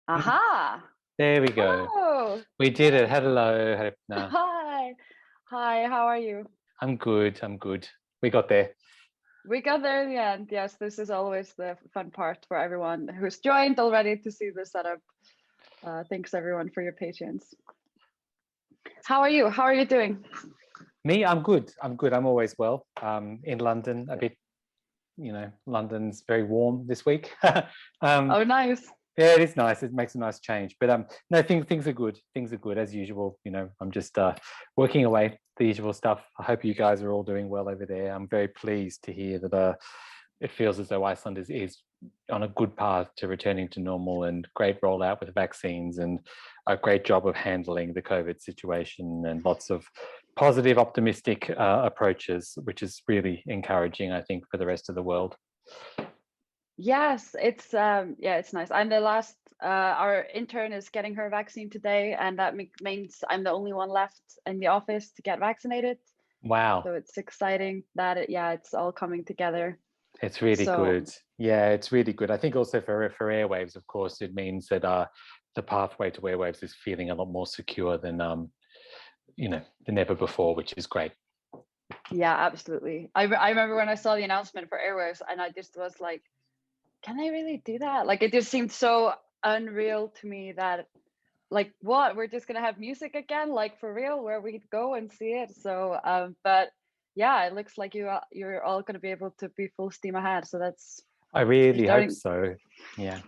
Aha! There we go. Oh, We did it. Hello, Hrefna. hi. Hi, how are you? I'm good. I'm good. We got there. We got there in the end. Yes, this is always the fun part for everyone who's joined already to see the setup. Thanks everyone for your patience. How are you? How are you doing? Me, I'm good. I'm good. I'm always well. In London, a bit, London's very warm this week. Oh, nice. Yeah, it is nice. It makes a nice change. But no, things are good. Things are good as usual. I'm just working away the usual stuff. I hope you guys are all doing well over there. I'm very pleased to hear that it feels as though Iceland is on a good path to returning to normal, and great rollout with vaccines and a great job of handling the COVID situation, and lots of positive, optimistic approaches, which is really encouraging, I think, for the rest of the world. Yes, it's nice. I'm the last. Our intern is getting her vaccine today, and that means I'm the only one left in the office to get vaccinated. Wow. So it's exciting that it's all coming together. It's really good. Yeah, it's really good. I think also for Airwaves, of course, it means that the pathway to Airwaves is feeling a lot more secure than than ever before, which is great. Yeah, absolutely. I remember when I saw the announcement for Airwaves, and I just was like, can they really do that? Like, it just seemed so unreal to me that, like, what, we're just gonna have music again, like, for real, where we'd go and see it. So but yeah, it looks like you're all gonna be able to be full steam ahead. So that's, I really hope so. Yeah.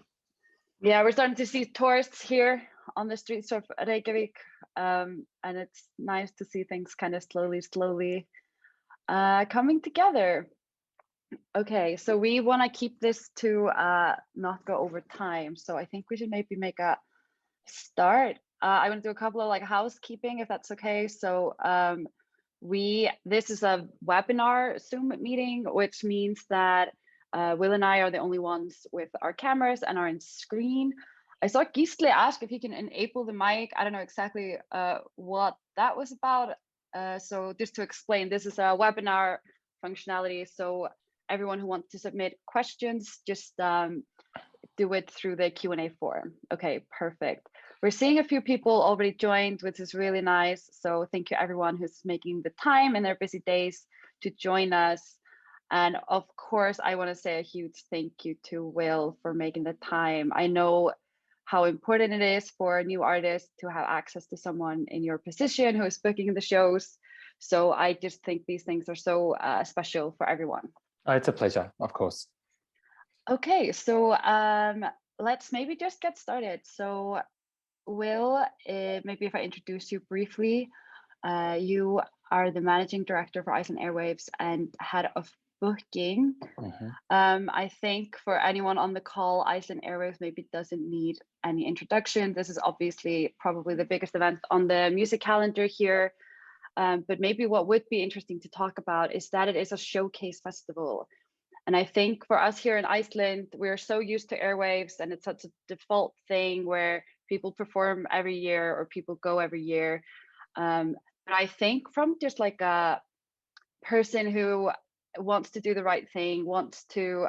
Yeah, we're starting to see tourists here on the streets of Reykjavik, and it's nice to see things kind of slowly coming together. Okay, so we want to keep this to not go over time. So I think we should maybe make a start. I want to do a couple of like housekeeping, if that's okay. So this is a webinar Zoom meeting, which means that Will and I are the only ones with our cameras and are in screen. I saw Gisle ask if he can enable the mic. I don't know exactly what that was about. So just to explain, this is a webinar functionality. So everyone who wants to submit questions, just do it through the Q&A form. Okay, perfect. We're seeing a few people already joined, which is really nice. So thank you everyone who's making the time in their busy days to join us. And of course, I want to say a huge thank you to Will for making the time. I know how important it is for new artists to have access to someone in your position who is booking the shows. So I just think these things are so special for everyone. Oh, it's a pleasure, of course. Okay, so let's maybe just get started. So Will, maybe if I introduce you briefly, you are the managing director for Iceland Airwaves and head of booking. Mm-hmm. I think for anyone on the call, Iceland Airwaves maybe doesn't need any introduction. This is obviously probably the biggest event on the music calendar here. But maybe what would be interesting to talk about is that it is a showcase festival. And I think for us here in Iceland, we're so used to Airwaves, and it's such a default thing where people perform every year or people go every year. But I think from just like a person who wants to do the right thing, wants to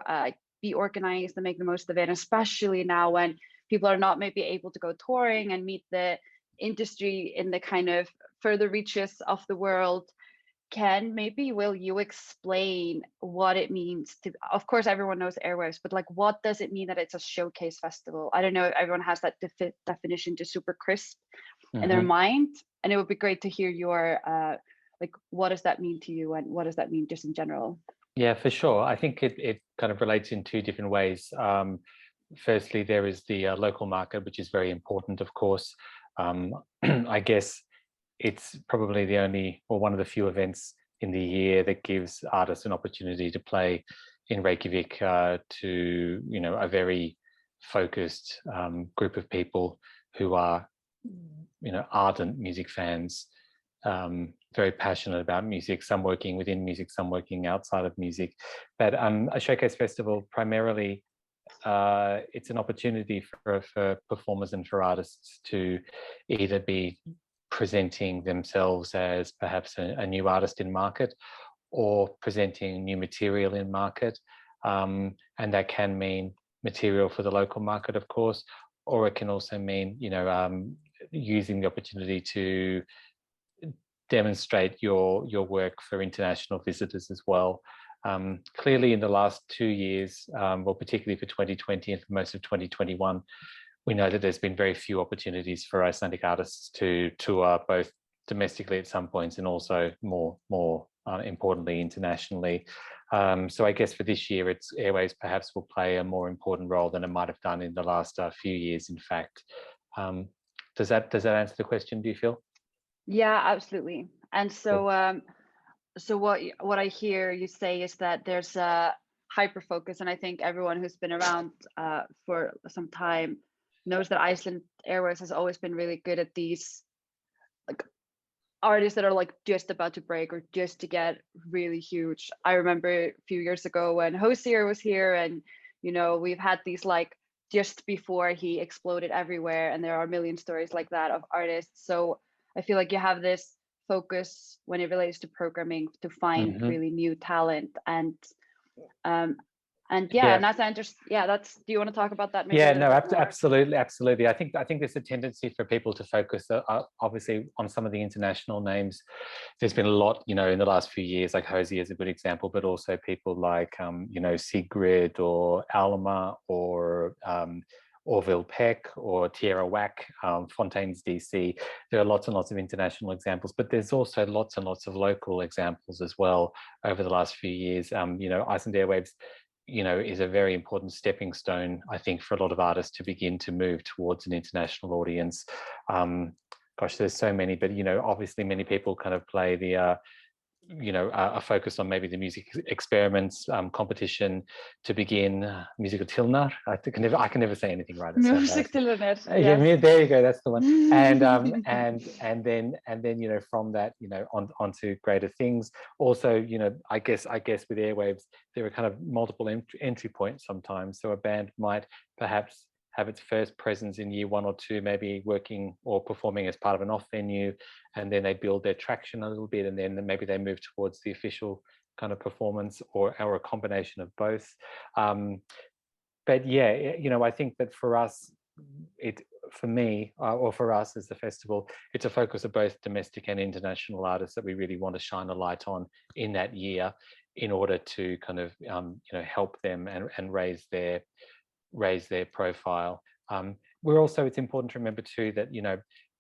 be organized and make the most of it, especially now when people are not maybe able to go touring and meet the industry in the kind of further reaches of the world, will you explain what it means to, of course everyone knows Airwaves, but like what does it mean that it's a showcase festival? I don't know if everyone has that definition just super crisp in their mind, and it would be great to hear your like, what does that mean to you, and what does that mean just in general? Yeah, for sure. I think it kind of relates in two different ways. Firstly, there is the local market, which is very important, of course. I guess it's probably the only or one of the few events in the year that gives artists an opportunity to play in Reykjavik to a very focused group of people who are ardent music fans, very passionate about music, some working within music, some working outside of music. But a showcase festival, primarily it's an opportunity for performers and for artists to either be presenting themselves as perhaps a new artist in market, or presenting new material in market. And that can mean material for the local market, of course, or it can also mean, using the opportunity to demonstrate your work for international visitors as well. Clearly in the last 2 years, well, particularly for 2020 and for most of 2021, we know that there's been very few opportunities for Icelandic artists to tour both domestically at some points and also more importantly internationally. So I guess for this year, it's Airwaves perhaps will play a more important role than it might have done in the last few years, in fact. Does that answer the question, do you feel? Yeah, absolutely. And so Cool. so what I hear you say is that there's a hyper focus, and I think everyone who's been around for some time knows that Iceland Airwaves has always been really good at these like artists that are like just about to break or just to get really huge. I remember a few years ago when Hosier was here, and we've had these like just before he exploded everywhere, and there are a million stories like that of artists. So I feel like you have this focus when it relates to programming to find really new talent, and yeah, and that's that's. Do you want to talk about that maybe? Yeah, no, absolutely. I think there's a tendency for people to focus obviously on some of the international names. There's been a lot, in the last few years, like Hosier is a good example, but also people like Sigrid or Alma or Orville Peck or Tierra Whack, Fontaine's DC. There are lots and lots of international examples, but there's also lots and lots of local examples as well over the last few years. Iceland Airwaves, is a very important stepping stone, I think, for a lot of artists to begin to move towards an international audience. Gosh, there's so many, but, obviously many people kind of play the, a focus on maybe the music experiments competition to begin. Musical Tilnar. I can never say anything right. Music Tilnar. Yes. Yeah, there you go. That's the one. And then from that onto greater things. Also, I guess with Airwaves there are kind of multiple entry points sometimes. So a band might perhaps have its first presence in year 1 or 2, maybe working or performing as part of an off venue, and then they build their traction a little bit, and then maybe they move towards the official kind of performance, or a combination of both. But yeah, I think that for us, for us as the festival, it's a focus of both domestic and international artists that we really want to shine a light on in that year, in order to kind of help them and raise their profile. It's important to remember too that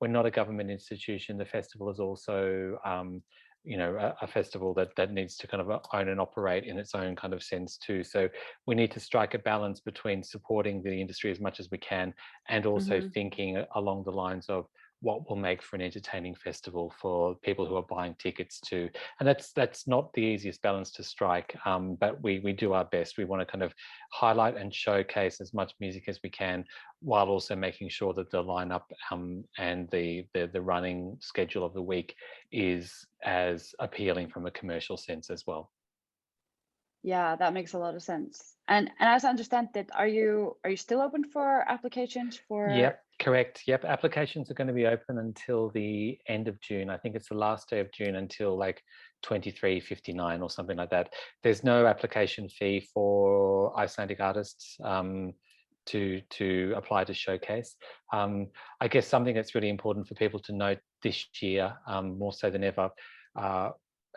we're not a government institution. The festival is also a festival that needs to kind of own and operate in its own kind of sense too. So we need to strike a balance between supporting the industry as much as we can, and also thinking along the lines of what will make for an entertaining festival for people who are buying tickets to. And that's not the easiest balance to strike, but we do our best. We want to kind of highlight and showcase as much music as we can, while also making sure that the lineup and the running schedule of the week is as appealing from a commercial sense as well. Yeah, that makes a lot of sense. And as I understand it, are you still open for applications for? Yep, correct. Yep, applications are going to be open until the end of June. I think it's the last day of June until like 23:59 or something like that. There's no application fee for Icelandic artists to apply to showcase. I guess something that's really important for people to note this year, more so than ever,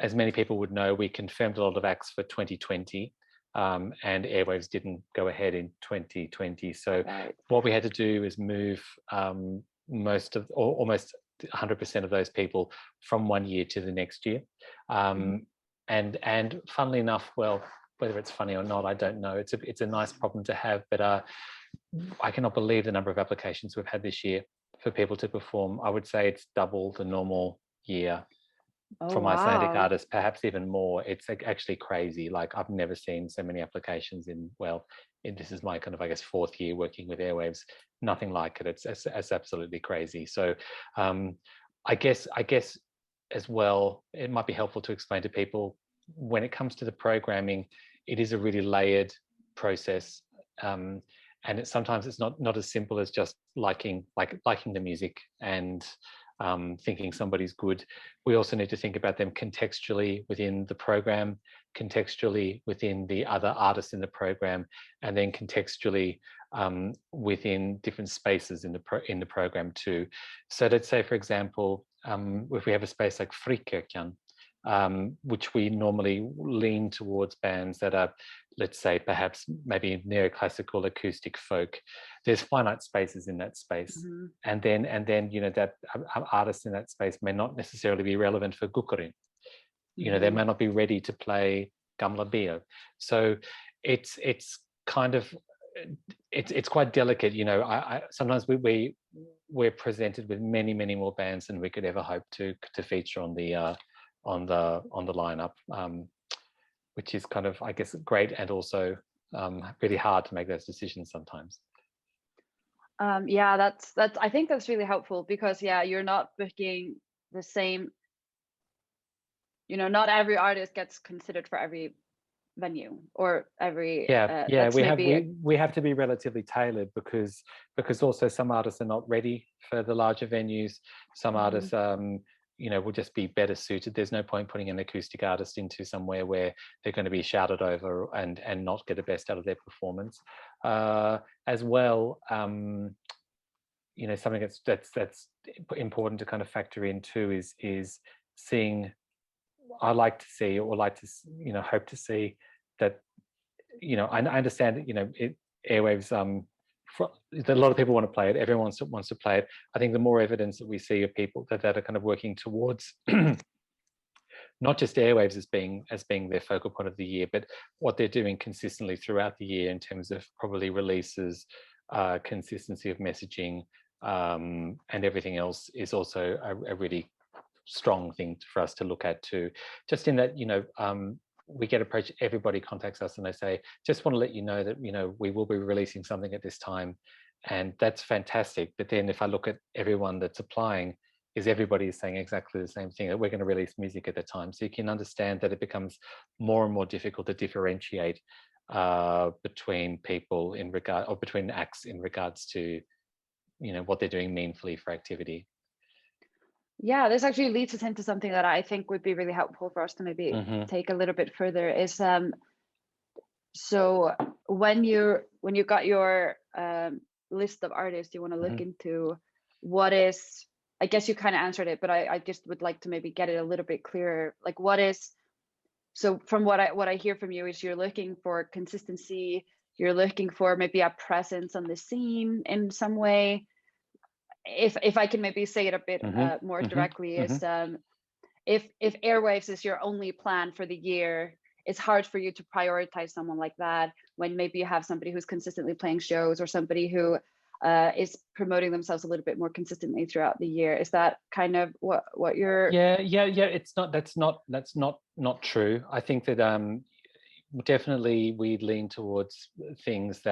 as many people would know, we confirmed a lot of acts for 2020, and Airwaves didn't go ahead in 2020. So what we had to do is move almost 100% of those people from one year to the next year. And funnily enough, well, whether it's funny or not, I don't know. It's a nice problem to have, but I cannot believe the number of applications we've had this year for people to perform. I would say it's double the normal year. From Icelandic artists, perhaps even more. It's actually crazy. Like, I've never seen so many applications this is my kind of, I guess, 4th year working with Airwaves. Nothing like it. It's absolutely crazy. So I guess as well, it might be helpful to explain to people, when it comes to the programming, it is a really layered process. And sometimes it's not as simple as just liking the music and thinking somebody's good. We also need to think about them contextually within the program, contextually within the other artists in the program, and then contextually within different spaces in the program too. So let's say, for example, if we have a space like Fríkirkjan, which we normally lean towards bands that are, let's say, perhaps maybe neoclassical acoustic folk. There's finite spaces in that space, and then that artists in that space may not necessarily be relevant for Gukurin. They may not be ready to play Gamla Bio. So it's kind of it's quite delicate. Sometimes we're presented with many more bands than we could ever hope to feature on the lineup, which is kind of, I guess, great, and also really hard to make those decisions sometimes. Yeah, that's I think that's really helpful, because you're not booking the same. Not every artist gets considered for every venue or every. We have to be relatively tailored, because also some artists are not ready for the larger venues. Some artists will just be better suited. There's no point putting an acoustic artist into somewhere where they're going to be shouted over and not get the best out of their performance. As well, something that's important to kind of factor in too is seeing. I like to see, or like to hope to see that. I understand that Airwaves. A lot of people want to play it. Everyone wants to play it. I think the more evidence that we see of people that are kind of working towards not just Airwaves as being their focal point of the year, but what they're doing consistently throughout the year in terms of probably releases, consistency of messaging, and everything else is also a really strong thing for us to look at too. Just in that, we get approached, everybody contacts us and they say, just want to let you know that, we will be releasing something at this time. And that's fantastic. But then if I look at everyone that's applying, everybody is saying exactly the same thing, that we're going to release music at a time. So you can understand that it becomes more and more difficult to differentiate between people between acts in regards to, what they're doing meaningfully for activity. Yeah, this actually leads us into something that I think would be really helpful for us to maybe take a little bit further. Is so when you got your list of artists you want to look into, what is, I guess you kind of answered it, but I just would like to maybe get it a little bit clearer. Like, what is, so from what I hear from you is you're looking for consistency, you're looking for maybe a presence on the scene in some way. If I can maybe say it a bit more directly, is if Airwaves is your only plan for the year, it's hard for you to prioritize someone like that when maybe you have somebody who's consistently playing shows, or somebody who is promoting themselves a little bit more consistently throughout the year. Is that kind of what you're? Yeah. It's not. That's not true. I think that definitely we lean towards things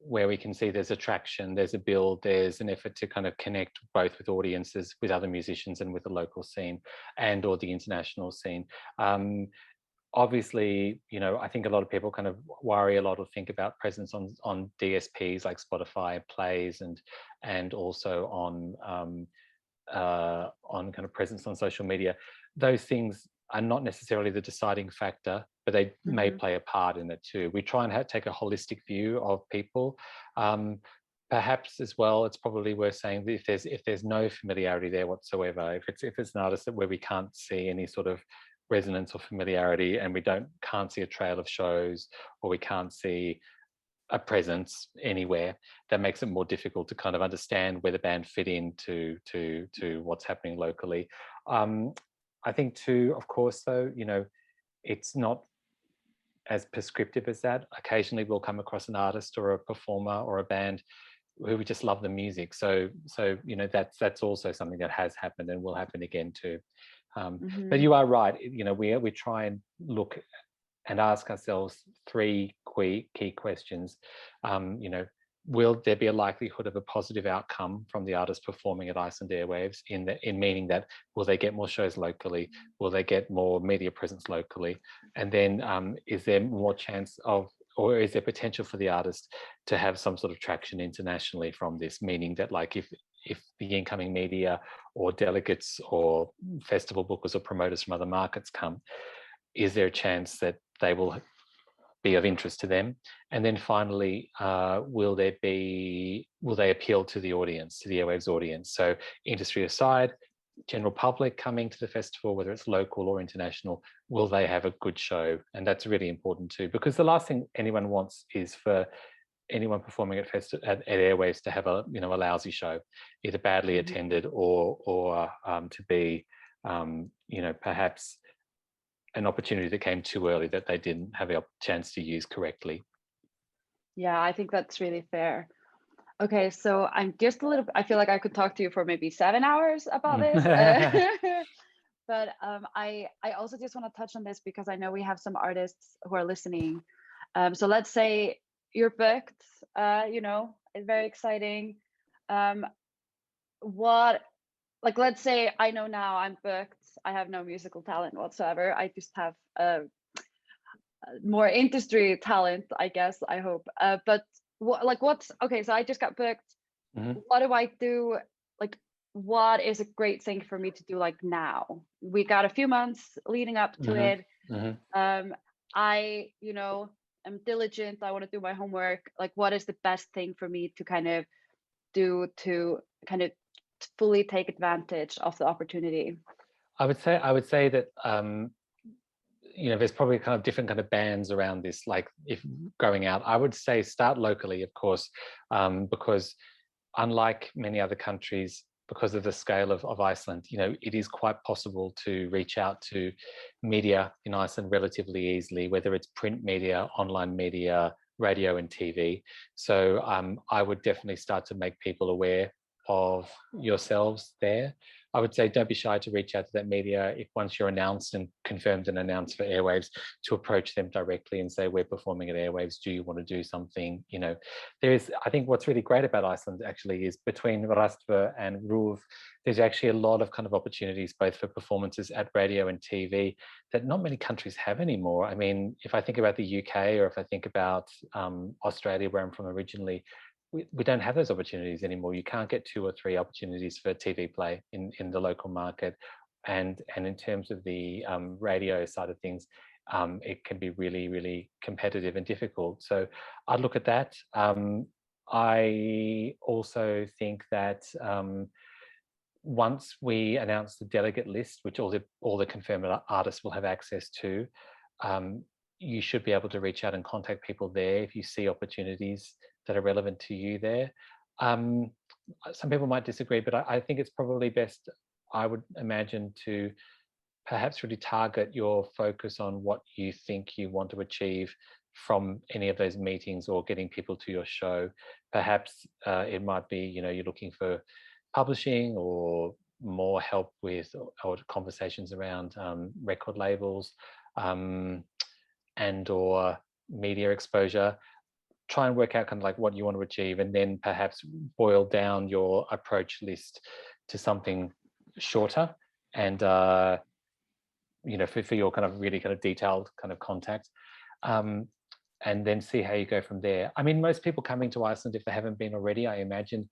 where we can see there's attraction, there's a build, there's an effort to kind of connect both with audiences, with other musicians, and with the local scene and or the international scene. Obviously, I think a lot of people kind of worry a lot or think about presence on DSPs like Spotify plays and also on kind of presence on social media. Those things are not necessarily the deciding factor, but they may play a part in it too. We try and take a holistic view of people. Perhaps as well, it's probably worth saying that if there's no familiarity there whatsoever, if it's an artist where we can't see any sort of resonance or familiarity, and we can't see a trail of shows, or we can't see a presence anywhere, that makes it more difficult to kind of understand where the band fit into to what's happening locally. I think too, of course, though, it's not as prescriptive as that. Occasionally we'll come across an artist or a performer or a band who we just love the music. So that's also something that has happened and will happen again too. But you are right. We try and look and ask ourselves three key questions. Will there be a likelihood of a positive outcome from the artist performing at Iceland Airwaves, in meaning that will they get more shows locally? Will they get more media presence locally? And then is there more chance of, or is there potential for the artist to have some sort of traction internationally from this? Meaning that, like, if the incoming media or delegates or festival bookers or promoters from other markets come, is there a chance that they will be of interest to them? And then finally, will they appeal to the audience, to the Airwaves audience? So industry aside, general public coming to the festival, whether it's local or international, will they have a good show? And that's really important too, because the last thing anyone wants is for anyone performing at Airwaves to have a lousy show, either badly attended or to be perhaps an opportunity that came too early that they didn't have a chance to use correctly. Yeah, I think that's really fair. Okay, so I'm just I feel like I could talk to you for maybe 7 hours about this. But I also just want to touch on this because I know we have some artists who are listening. So let's say you're booked, it's very exciting. Let's say I know now I'm booked. I have no musical talent whatsoever. I just have more industry talent, I guess, I hope. But okay, so I just got booked. What do I do? What is a great thing for me to do now? We got a few months leading up to it. I, am diligent. I want to do my homework. What is the best thing for me to kind of do to kind of fully take advantage of the opportunity? I would say that there's probably kind of different kind of bands around this. Like if going out, I would say start locally, of course, because unlike many other countries, because of the scale of Iceland, it is quite possible to reach out to media in Iceland relatively easily, whether it's print media, online media, radio and TV. So I would definitely start to make people aware of yourselves there. I would say don't be shy to reach out to that media if once you're announced and confirmed and announced for Airwaves, to approach them directly and say, we're performing at Airwaves, do you want to do something? I think what's really great about Iceland actually is between Rastver and RÚV, there's actually a lot of kind of opportunities both for performances at radio and TV that not many countries have anymore. I mean, if I think about the UK or if I think about Australia, where I'm from originally, we don't have those opportunities anymore. You can't get 2 or 3 opportunities for TV play in the local market. And in terms of the radio side of things, it can be really, really competitive and difficult. So I'd look at that. I also think that once we announce the delegate list, which all the confirmed artists will have access to, you should be able to reach out and contact people there if you see opportunities that are relevant to you there. Some people might disagree, but I think it's probably best, I would imagine, to perhaps really target your focus on what you think you want to achieve from any of those meetings or getting people to your show. Perhaps it might be, you're looking for publishing or more help with or conversations around record labels and or media exposure. Try and work out kind of like what you want to achieve, and then perhaps boil down your approach list to something shorter and for your kind of really kind of detailed kind of contact, and then see how you go from there. I mean, most people coming to Iceland, if they haven't been already, I imagine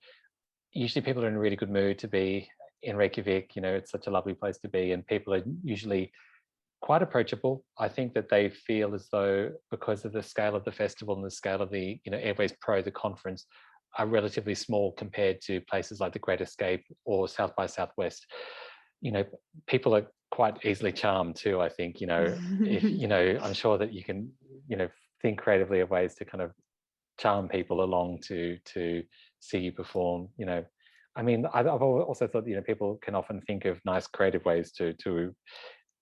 usually people are in a really good mood to be in Reykjavik. It's such a lovely place to be, and people are usually quite approachable. I think that they feel as though, because of the scale of the festival and the scale of the Airwaves Pro, the conference, are relatively small compared to places like the Great Escape or South by Southwest. People are quite easily charmed too, I think. If I'm sure that you can think creatively of ways to kind of charm people along to see you perform. I mean, I've also thought people can often think of nice creative ways to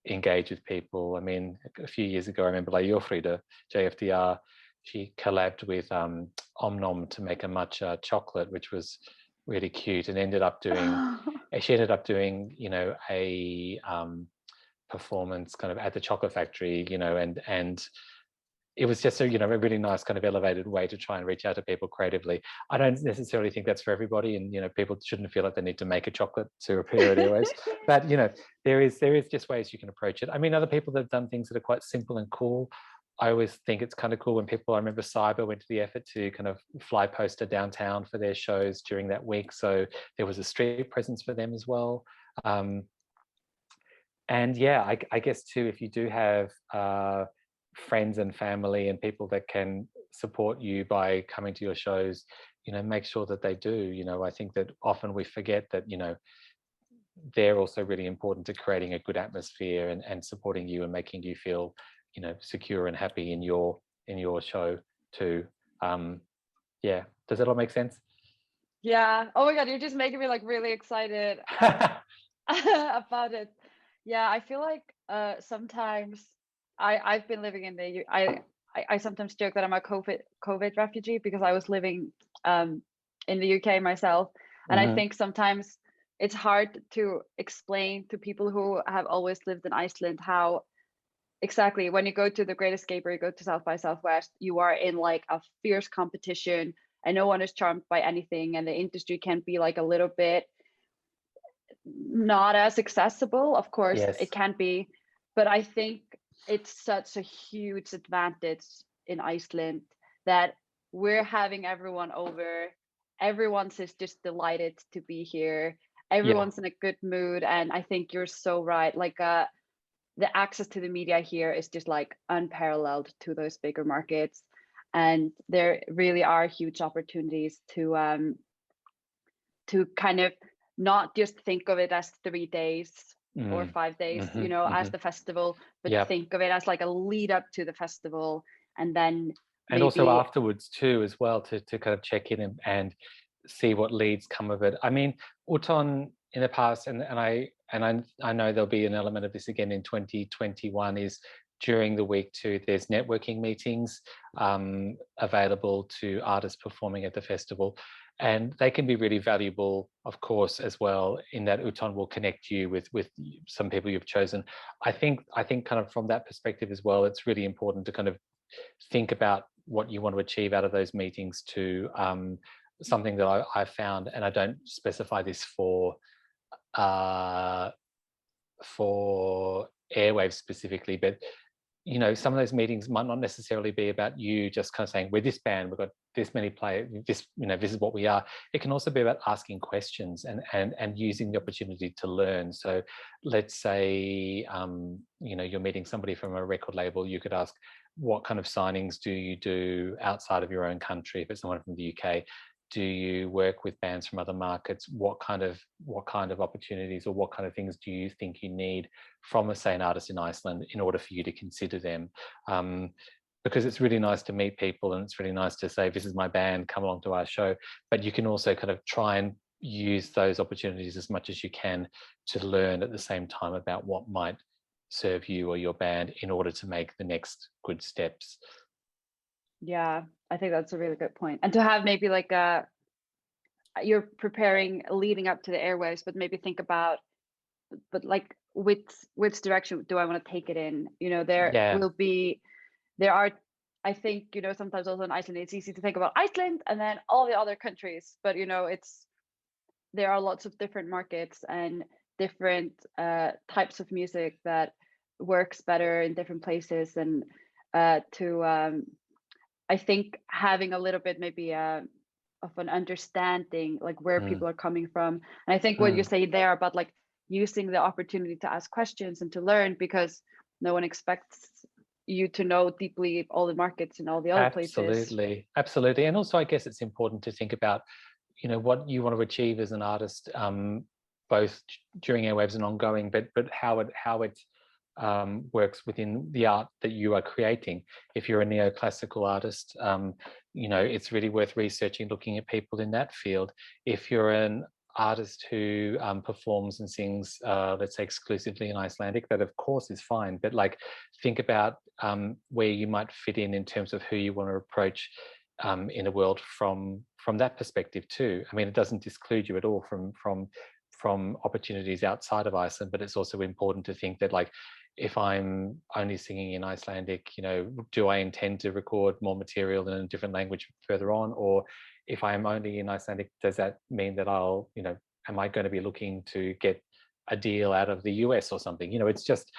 engage with people. I mean, a few years ago, I remember like Jofrida, JFDR, she collabed with Omnom to make a matcha chocolate, which was really cute, and ended up doing a performance kind of at the chocolate factory, and it was just a really nice kind of elevated way to try and reach out to people creatively. I don't necessarily think that's for everybody, and people shouldn't feel like they need to make a chocolate to appear at Airwaves. But there is just ways you can approach it. I mean, other people that have done things that are quite simple and cool, I always think it's kind of cool when people, I remember Cyber went to the effort to kind of fly poster downtown for their shows during that week. So there was a street presence for them as well. And yeah, I guess too, if you do have friends and family and people that can support you by coming to your shows, make sure that they do. I think that often we forget that, they're also really important to creating a good atmosphere and supporting you and making you feel, secure and happy in your show too. Yeah, does that all make sense? Yeah. Oh my God, you're just making me like really excited about it. Yeah, I feel like sometimes I've been living in the I sometimes joke that I'm a COVID refugee because I was living in the UK myself, and I think sometimes it's hard to explain to people who have always lived in Iceland how exactly when you go to the Great Escape or you go to South by Southwest, you are in like a fierce competition and no one is charmed by anything, and the industry can be like a little bit not as accessible. Of course, Yes. it can be, but I think it's such a huge advantage in Iceland that we're having everyone over. Everyone's is just delighted to be here. Everyone's in a good mood, and I think you're so right. Like the access to the media here is just like unparalleled to those bigger markets, and there really are huge opportunities to kind of not just think of it as 3 days or 5 days, as the festival, but think of it as like a lead up to the festival, and then and also afterwards too, as well, to kind of check in and see what leads come of it. I mean, ÚTÓN in the past, and I know there'll be an element of this again in 2021, is during the week too, there's networking meetings available to artists performing at the festival. And they can be really valuable, of course, as well, in that ÚTÓN will connect you with some people you've chosen. I think kind of from that perspective as well, it's really important to kind of think about what you want to achieve out of those meetings too. Something that I found, and I don't specify this for Airwaves specifically, but some of those meetings might not necessarily be about you just kind of saying, we're this band, we've got this many players, this is what we are. It can also be about asking questions and using the opportunity to learn. So let's say, you're meeting somebody from a record label, you could ask, what kind of signings do you do outside of your own country? If it's someone from the UK, do you work with bands from other markets? What kind of opportunities or what kind of things do you think you need from an artist in Iceland in order for you to consider them? Because it's really nice to meet people, and it's really nice to say, this is my band, come along to our show. But you can also kind of try and use those opportunities as much as you can to learn at the same time about what might serve you or your band in order to make the next good steps. Yeah, I think that's a really good point. And to have maybe like you're preparing leading up to the Airwaves, but maybe think about, but like which direction do I want to take it in? There are, I think, sometimes also in Iceland, it's easy to think about Iceland and then all the other countries, but there are lots of different markets and different types of music that works better in different places, and I think having a little bit maybe of an understanding like where people are coming from. And I think what you say there about like using the opportunity to ask questions and to learn, because no one expects you to know deeply all the markets and all the other places. Absolutely. And also I guess it's important to think about, what you want to achieve as an artist, both during Airwaves and ongoing, but how it works within the art that you are creating. If you're a neoclassical artist, it's really worth researching, looking at people in that field. If you're an artist who performs and sings, let's say exclusively in Icelandic, that of course is fine, but like think about where you might fit in terms of who you want to approach in the world from that perspective too. I mean, it doesn't exclude you at all from opportunities outside of Iceland, but it's also important to think that like, if I'm only singing in Icelandic, do I intend to record more material in a different language further on? Or if I am only in Icelandic, does that mean that I'll, am I going to be looking to get a deal out of the US or something? It's just,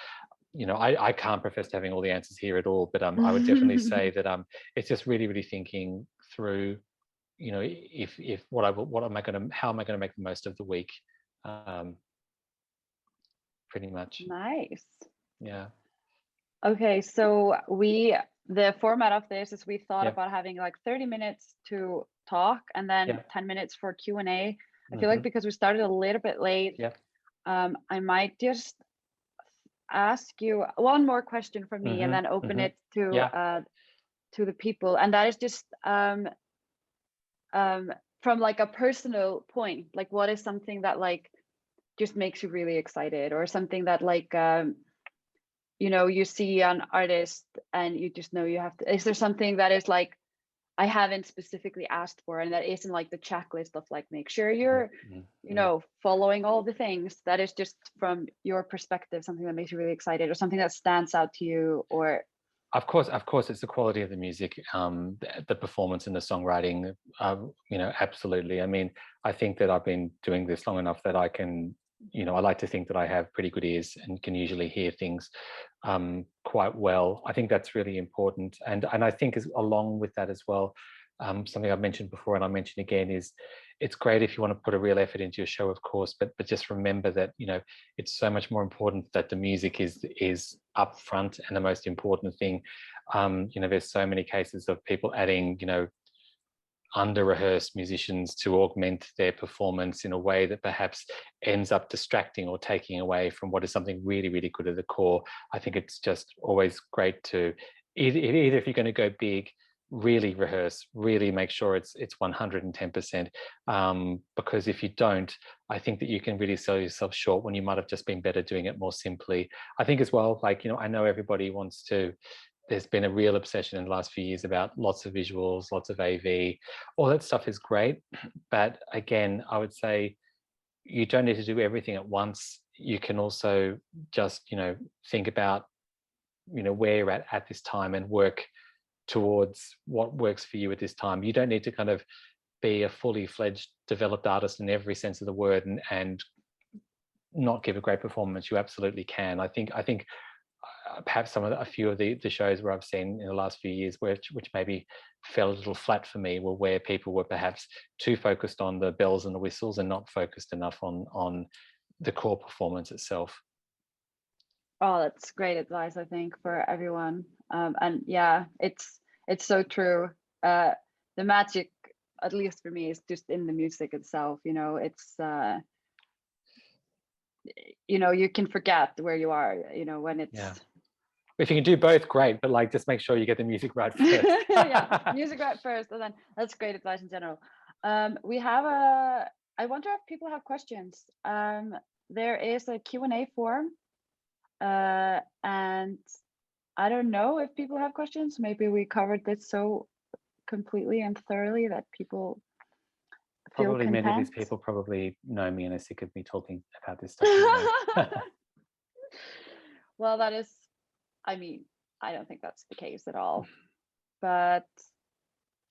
I can't profess to having all the answers here at all, but I would definitely say that it's just really thinking through, if how am I going to make the most of the week, pretty much. Nice. Yeah. Okay, so the format of this is we thought about having like 30 minutes to talk and then 10 minutes for Q&A. I feel like because we started a little bit late, I might just ask you one more question from me and then open it to the people, and that is just from like a personal point, like what is something that like just makes you really excited, or something that like you see an artist and you just know you have to, is there something that is like I haven't specifically asked for and that isn't like the checklist of like make sure you're following all the things, that is just from your perspective something that makes you really excited or something that stands out to you? Or Of course, it's the quality of the music, the performance and the songwriting, absolutely. I mean, I think that I've been doing this long enough that I can, I like to think that I have pretty good ears and can usually hear things quite well. I think that's really important. And I think along with that as well, something I've mentioned before and I'll mention again is it's great if you want to put a real effort into your show, of course, but just remember that, it's so much more important that the music is up front and the most important thing. There's so many cases of people adding, under-rehearsed musicians to augment their performance in a way that perhaps ends up distracting or taking away from what is something really good at the core. I think it's just always great to either if you're going to go big, really rehearse, really make sure it's 110%, because if you don't, I think that you can really sell yourself short when you might have just been better doing it more simply. I think as well, like, I know everybody wants to, there's been a real obsession in the last few years about lots of visuals, lots of AV, all that stuff is great, but again, I would say you don't need to do everything at once. You can also just think about where you're at this time and work towards what works for you at this time. You don't need to kind of be a fully fledged developed artist in every sense of the word and not give a great performance. You absolutely can. I think perhaps a few of the shows where I've seen in the last few years which maybe fell a little flat for me were where people were perhaps too focused on the bells and the whistles and not focused enough on the core performance itself. Oh, that's great advice, I think, for everyone. And yeah, it's so true. The magic, at least for me, is just in the music itself. It's you can forget where you are. When it's. Yeah. If you can do both, great. But like, just make sure you get the music right first. Yeah, music right first, and then that's great advice in general. We have I wonder if people have questions. There is a Q&A form. And I don't know if people have questions. Maybe we covered this so completely and thoroughly that people feel probably content. Many of these people probably know me and are sick of me talking about this stuff. Well, I don't think that's the case at all. But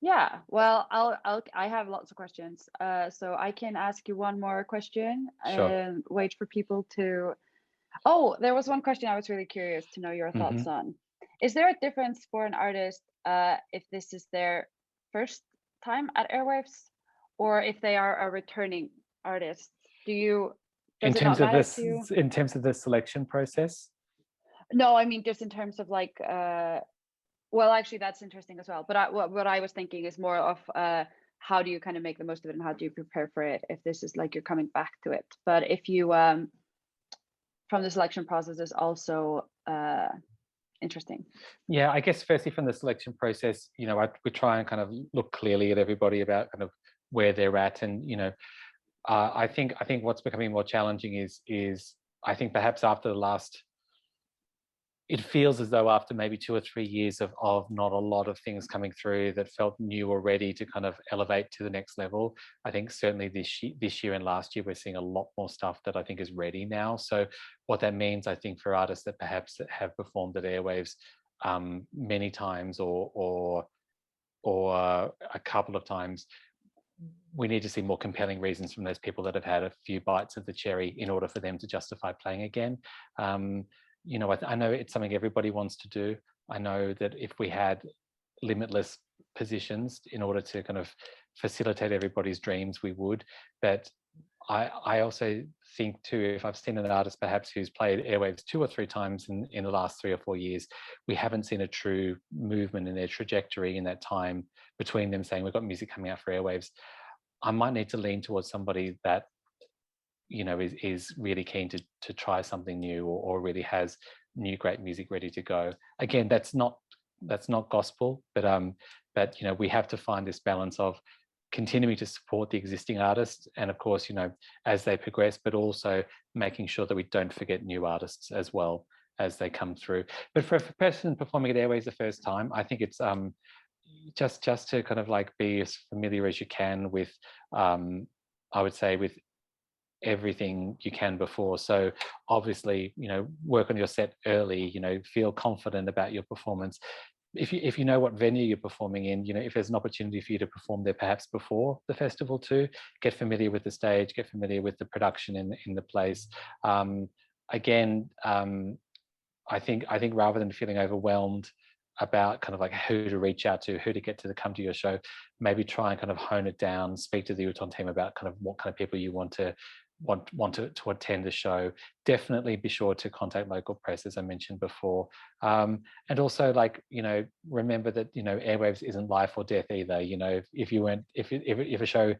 yeah, well, I have lots of questions. So I can ask you one more question and wait for people to. Oh, there was one question I was really curious to know your thoughts on. Is there a difference for an artist if this is their first time at Airwaves, or if they are a returning artist? In terms of the selection process? No, I mean just in terms of like, well, actually that's interesting as well. But what I was thinking is more of how do you kind of make the most of it and how do you prepare for it if this is like you're coming back to it. But if you from the selection process is also interesting. Yeah, I guess firstly from the selection process, we try and kind of look clearly at everybody about kind of where they're at, and I think what's becoming more challenging is I think perhaps after the last. It feels as though after maybe 2 or 3 years of not a lot of things coming through that felt new or ready to kind of elevate to the next level, I think certainly this year and last year, we're seeing a lot more stuff that I think is ready now. So what that means, I think, for artists that perhaps have performed at Airwaves many times or a couple of times, we need to see more compelling reasons from those people that have had a few bites of the cherry in order for them to justify playing again. you know, I know it's something everybody wants to do. I know that if we had limitless positions in order to kind of facilitate everybody's dreams, we would. But I also think too, if I've seen an artist perhaps who's played Airwaves 2 or 3 times in the last 3 or 4 years, we haven't seen a true movement in their trajectory in that time between them saying, we've got music coming out for Airwaves. I might need to lean towards somebody that, you know, is really keen to try something new, or really has new great music ready to go. Again, that's not gospel, but you know, we have to find this balance of continuing to support the existing artists, and of course, you know, as they progress, but also making sure that we don't forget new artists as well as they come through. But for a person performing at Airwaves the first time, I think it's just to kind of like be as familiar as you can with, I would say, with everything you can before. So obviously, you know, work on your set early, you know, feel confident about your performance. If you know what venue you're performing in, you know, if there's an opportunity for you to perform there perhaps before the festival too, get familiar with the stage, get familiar with the production in the place. Again, I think rather than feeling overwhelmed about kind of like who to reach out to, who to get to come to your show, maybe try and kind of hone it down, speak to the ÚTÓN team about kind of what kind of people you want to attend the show. Definitely be sure to contact local press, as I mentioned before, and also, like, you know, remember that, you know, Airwaves isn't life or death either. You know, if a show,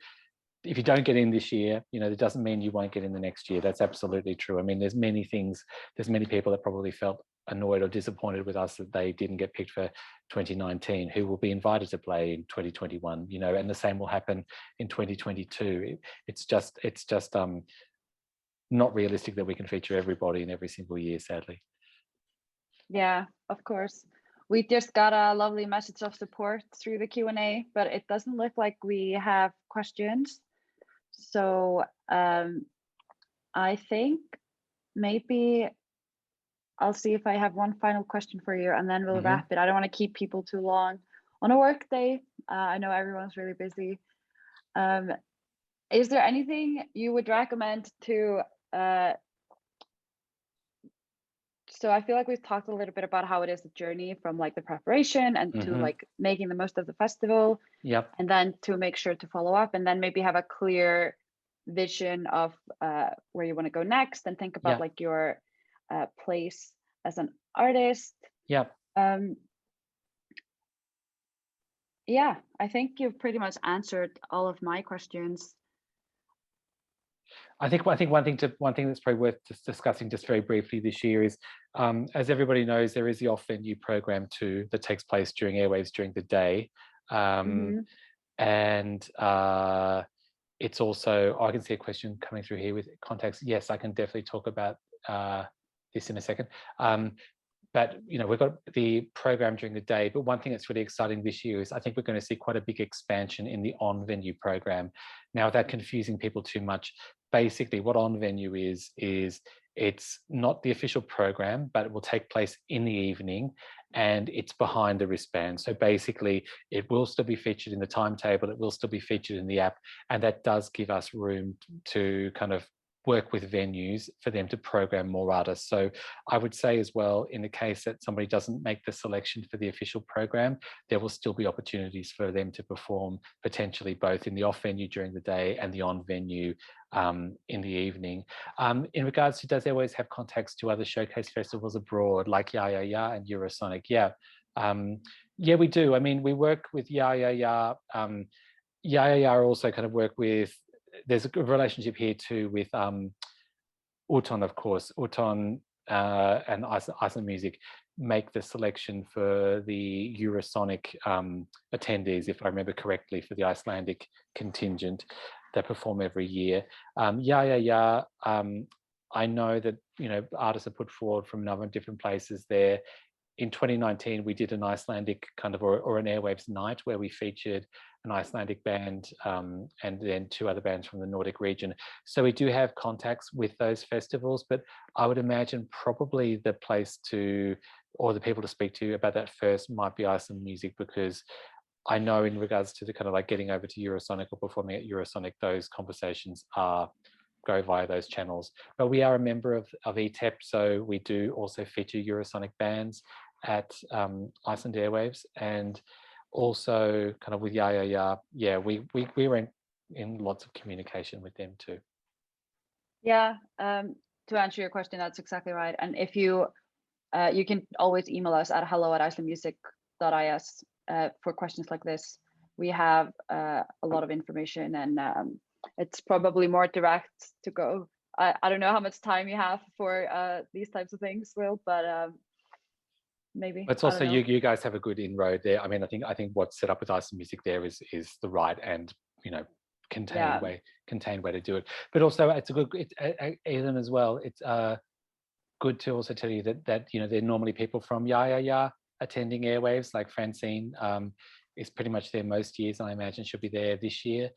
if you don't get in this year, you know, that doesn't mean you won't get in the next year. That's absolutely true. I mean, there's many people that probably felt annoyed or disappointed with us that they didn't get picked for 2019, who will be invited to play in 2021, you know, and the same will happen in 2022. It's just not realistic that we can feature everybody in every single year, sadly. Yeah, of course. We just got a lovely message of support through the Q&A, but it doesn't look like we have questions. So I think maybe I'll see if I have one final question for you, and then we'll wrap it. I don't want to keep people too long on a work day. I know everyone's really busy. Is there anything you would recommend to, so I feel like we've talked a little bit about how it is a journey from like the preparation and to like making the most of the festival. Yep. And then to make sure to follow up, and then maybe have a clear vision of where you want to go next, and think about like your place as an artist. Yeah. Yeah, I think you've pretty much answered all of my questions. I think one thing that's probably worth just discussing just very briefly this year is, as everybody knows, there is the off-venue program too that takes place during Airwaves during the day, and it's also, I can see a question coming through here with contacts. Yes, I can definitely talk about this in a second. But, you know, we've got the program during the day, but one thing that's really exciting this year is I think we're going to see quite a big expansion in the on-venue program. Now, without confusing people too much, basically what on-venue is it's not the official program, but it will take place in the evening, and it's behind the wristband. So basically, it will still be featured in the timetable, it will still be featured in the app, and that does give us room to kind of work with venues for them to program more artists. So I would say as well, in the case that somebody doesn't make the selection for the official program, there will still be opportunities for them to perform potentially both in the off venue during the day and the on venue in the evening. In regards to, does Airwaves have contacts to other showcase festivals abroad like Ya Ya Ya and Eurosonic? Yeah. Yeah, we do. I mean, we work with Ya Ya Ya. Ya Ya Ya also kind of work with, there's a good relationship here too with ÚTÓN, of course. ÚTÓN and Iceland Music make the selection for the Eurosonic attendees, if I remember correctly, for the Icelandic contingent that perform every year. Ya Ya Ya, I know that, you know, artists are put forward from a number of different places there. In 2019, we did an Icelandic kind of, or an Airwaves night where we featured an Icelandic band and then 2 other bands from the Nordic region. So we do have contacts with those festivals, but I would imagine probably the place to, or the people to speak to about that first might be Iceland Music, because I know in regards to the kind of like getting over to Eurosonic or performing at Eurosonic, those conversations are go via those channels. But we are a member of ETEP, so we do also feature Eurosonic bands at Iceland Airwaves, and also kind of with yeah, we were in lots of communication with them too. Yeah, to answer your question, that's exactly right. And if you you can always email us at hello@icelandmusic.is for questions like this. We have a lot of information, and it's probably more direct to go. I don't know how much time you have for these types of things, Will, but maybe. It's also you guys have a good inroad there. I mean, I think what's set up with Iceland Music there is the right and, you know, contained way to do it. But also it's a good, Aidan as well. It's good to also tell you that you know, there are normally people from attending Airwaves, like Francine is pretty much there most years, and I imagine she'll be there this year.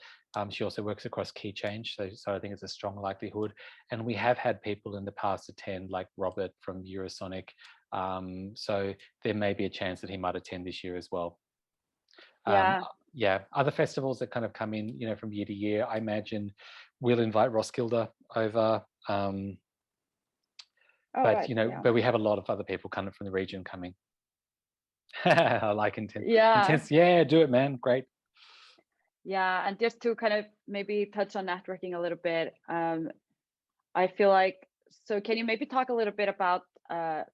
She also works across Key Change, so I think it's a strong likelihood. And we have had people in the past attend, like Robert from Eurosonic. So there may be a chance that he might attend this year as well. Yeah, other festivals that kind of come in, you know, from year to year, I imagine we'll invite Roskilde over. But you know, but we have a lot of other people coming from the region coming. I like intense. Yeah, do it, man. Great. Yeah, and just to kind of maybe touch on networking a little bit, I feel like, so can you maybe talk a little bit about can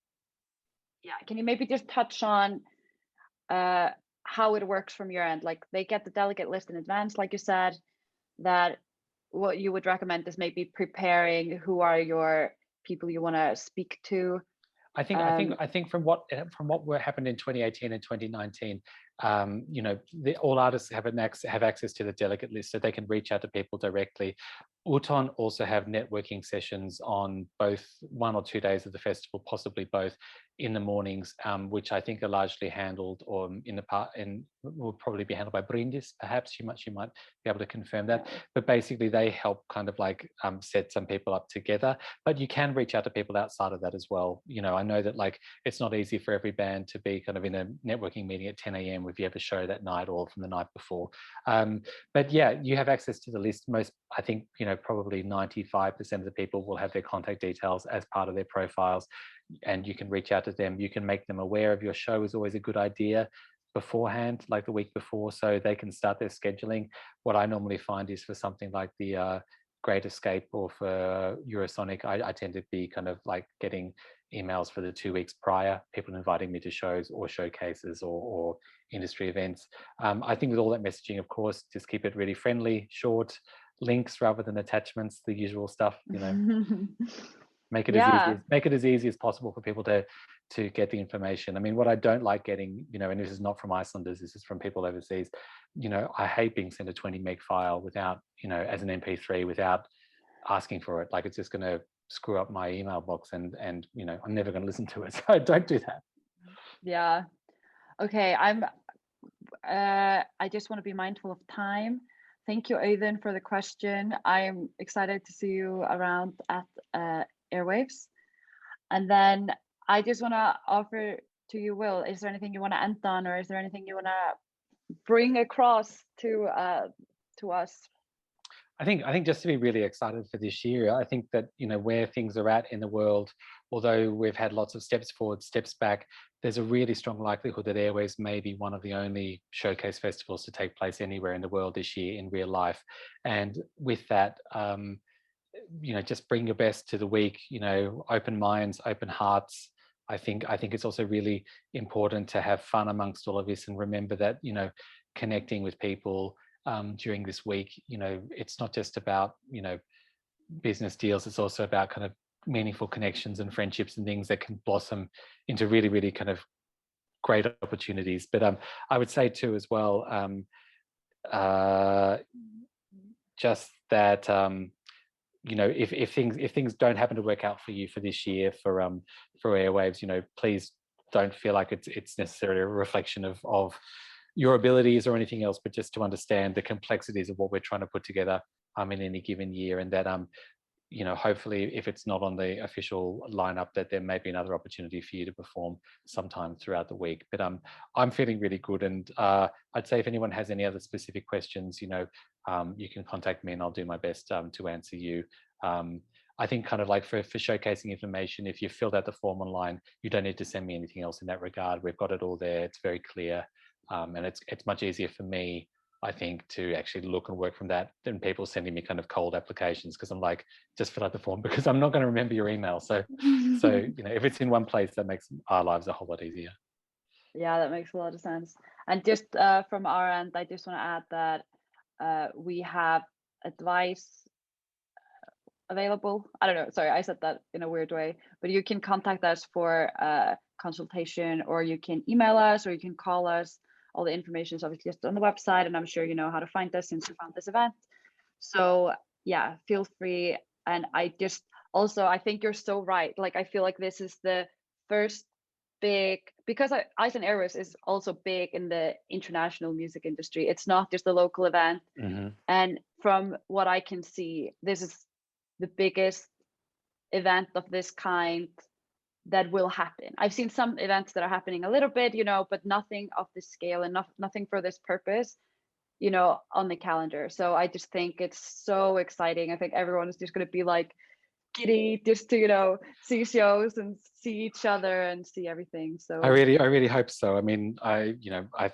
you maybe just touch on how it works from your end? Like, they get the delegate list in advance, like you said, that what you would recommend is maybe preparing who are your people you want to speak to. I think from what happened in 2018 and 2019, you know, all artists have access to the delegate list, so they can reach out to people directly. ÚTÓN also have networking sessions on both 1 or 2 days of the festival, possibly both, in the mornings, which I think are largely handled, or will probably be handled by Bryndís. Perhaps she might be able to confirm that. But basically, they help kind of like set some people up together. But you can reach out to people outside of that as well. You know, I know that like it's not easy for every band to be kind of in a networking meeting at 10 a.m. if you have a show that night or from the night before. But yeah, you have access to the list. Most, I think, you know, probably 95% of the people will have their contact details as part of their profiles, and you can reach out to them. You can make them aware of your show, is always a good idea beforehand, like the week before, so they can start their scheduling. What I normally find is for something like the Great Escape or for Eurosonic, I tend to be kind of like getting emails for the 2 weeks prior, people inviting me to shows or showcases or industry events. I think with all that messaging, of course, just keep it really friendly, short, links rather than attachments, the usual stuff, you know. Make it as easy as possible for people to get the information. I mean, what I don't like getting, you know, and this is not from Icelanders, this is from people overseas, you know, I hate being sent a 20 meg file without, you know, as an MP3 without asking for it. Like, it's just going to screw up my email box, and you know, I'm never going to listen to it. So don't do that. Yeah. Okay. I just want to be mindful of time. Thank you, Aidan, for the question. I'm excited to see you around at Airwaves. And then I just want to offer to you, Will, is there anything you want to end on, or is there anything you want to bring across to us? I think just to be really excited for this year. I think that, you know, where things are at in the world, although we've had lots of steps forward, steps back, there's a really strong likelihood that Airwaves may be one of the only showcase festivals to take place anywhere in the world this year in real life. And with that, you know, just bring your best to the week, you know, open minds, open hearts. I think it's also really important to have fun amongst all of this, and remember that, you know, connecting with people during this week, you know, it's not just about, you know, business deals, it's also about kind of meaningful connections and friendships and things that can blossom into really, really kind of great opportunities. But I would say too as well, just that you know, if things don't happen to work out for you for this year for Airwaves, you know, please don't feel like it's necessarily a reflection of your abilities or anything else, but just to understand the complexities of what we're trying to put together in any given year, and that you know, hopefully if it's not on the official lineup, that there may be another opportunity for you to perform sometime throughout the week. But I'm feeling really good, and I'd say if anyone has any other specific questions, you know, you can contact me and I'll do my best to answer you I think kind of like for showcasing information, if you filled out the form online, you don't need to send me anything else in that regard. We've got it all there. It's very clear. And it's much easier for me, I think, to actually look and work from that than people sending me kind of cold applications, because I'm like, just fill out the form, because I'm not going to remember your email. So if it's in one place, that makes our lives a whole lot easier. Yeah, that makes a lot of sense. And just from our end, I just want to add that we have advice available. I don't know, sorry, I said that in a weird way, but you can contact us for consultation, or you can email us, or you can call us. All the information is obviously just on the website, and I'm sure you know how to find us since you found this event. So yeah, feel free. And I think you're so right. Like, I feel like this is the first big, because Iceland Airwaves is also big in the international music industry. It's not just a local event. And from what I can see, this is the biggest event of this kind that will happen. I've seen some events that are happening a little bit, but nothing of this scale, and nothing for this purpose, on the calendar. So I just think it's so exciting. I think everyone is just going to be like giddy just to, see shows and see each other and see everything. So I really hope so. I mean, I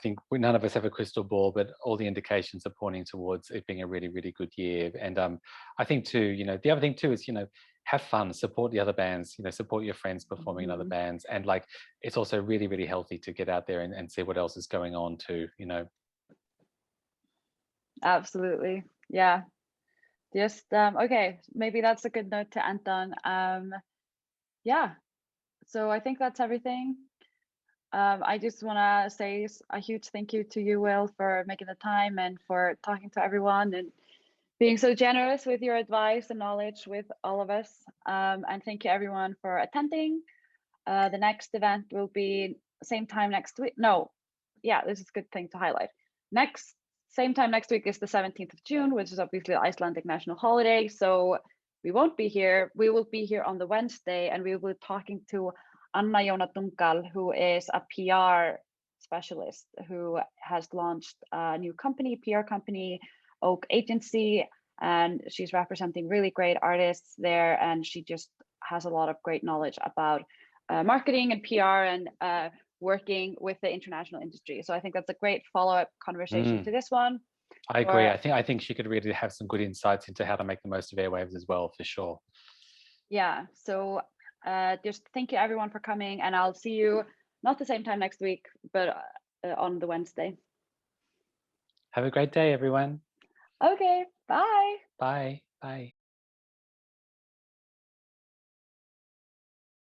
think none of us have a crystal ball, but all the indications are pointing towards it being a really, really good year. And I think too, the other thing too is, have fun, support the other bands, support your friends performing in other bands. And like, it's also really, really healthy to get out there and see what else is going on too, Absolutely. Yeah. Just, okay, maybe that's a good note to end on. Yeah. So I think that's everything. I just want to say a huge thank you to you, Will, for making the time and for talking to everyone and being so generous with your advice and knowledge with all of us. And thank you everyone for attending. The next event will be same time next week. No, yeah, this is a good thing to highlight. Same time next week is the 17th of June, which is obviously the Icelandic national holiday. So we won't be here. We will be here on the Wednesday, and we will be talking to Anna Jóna Dungal, who is a PR specialist who has launched a new company, PR company, Oak Agency, and she's representing really great artists there, and she just has a lot of great knowledge about marketing and PR and working with the international industry. So I think that's a great follow-up conversation to this one. I agree. I think she could really have some good insights into how to make the most of airwaves as well, for sure. Yeah. So just thank you everyone for coming, and I'll see you not the same time next week, but on the Wednesday. Have a great day, everyone. Okay. Bye. Bye. Bye.